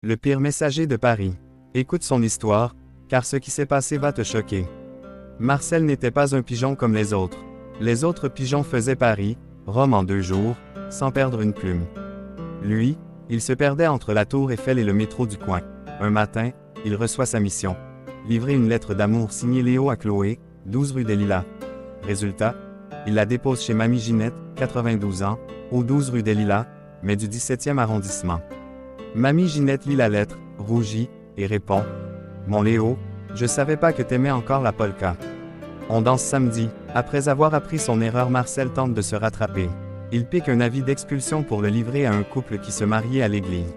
Le pire messager de Paris. Écoute son histoire, car ce qui s'est passé va te choquer. Marcel n'était pas un pigeon comme les autres. Les autres pigeons faisaient Paris, Rome en 2 jours, sans perdre une plume. Lui, il se perdait entre la tour Eiffel et le métro du coin. Un matin, il reçoit sa mission. Livrer une lettre d'amour signée Léo à Chloé, 12 rue des Lilas. Résultat, il la dépose chez Mamie Ginette, 92 ans, au 12 rue des Lilas, mais du 17e arrondissement. Mamie Ginette lit la lettre, rougit, et répond « Mon Léo, je savais pas que t'aimais encore la polka. On danse samedi. » Après avoir appris son erreur, Marcel tente de se rattraper. Il pique un avis d'expulsion pour le livrer à un couple qui se mariait à l'église.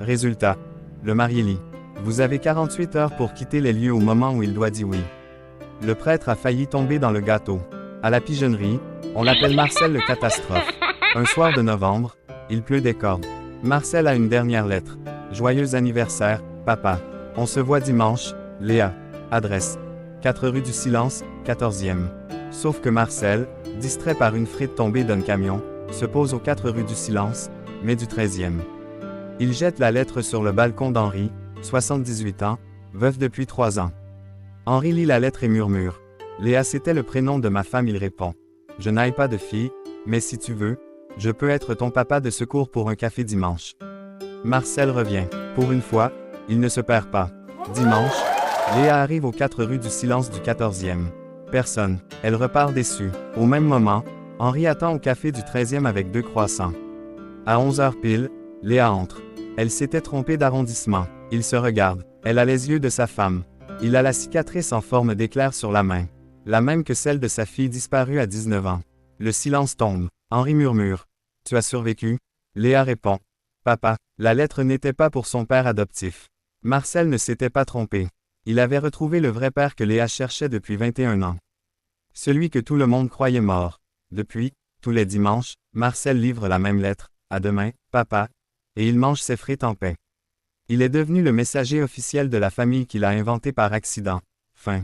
Résultat, le marié lit. Vous avez 48 heures pour quitter les lieux au moment où il doit dire oui. Le prêtre a failli tomber dans le gâteau. À la pigeonnerie, on l'appelle Marcel le catastrophe. Un soir de novembre, il pleut des cordes. Marcel a une dernière lettre. Joyeux anniversaire, papa. On se voit dimanche, Léa. Adresse 4 rue du Silence, 14e. Sauf que Marcel, distrait par une frite tombée d'un camion, se pose aux 4 rue du Silence, mais du 13e. Il jette la lettre sur le balcon d'Henri, 78 ans, veuf depuis 3 ans. Henri lit la lettre et murmure. Léa, c'était le prénom de ma femme. Il répond. Je n'aille pas de fille, mais si tu veux, je peux être ton papa de secours pour un café dimanche. Marcel revient. Pour une fois, il ne se perd pas. Dimanche, Léa arrive aux 4 rue du Silence du 14e. Personne. Elle repart déçue. Au même moment, Henri attend au café du 13e avec 2 croissants. À 11h pile, Léa entre. Elle s'était trompée d'arrondissement. Il se regarde. Elle a les yeux de sa femme. Il a la cicatrice en forme d'éclair sur la main. La même que celle de sa fille disparue à 19 ans. Le silence tombe. Henri murmure. Tu as survécu? Léa répond. Papa, la lettre n'était pas pour son père adoptif. Marcel ne s'était pas trompé. Il avait retrouvé le vrai père que Léa cherchait depuis 21 ans. Celui que tout le monde croyait mort. Depuis, tous les dimanches, Marcel livre la même lettre. À demain, papa. Et il mange ses frites en paix. Il est devenu le messager officiel de la famille qu'il a inventé par accident. Fin.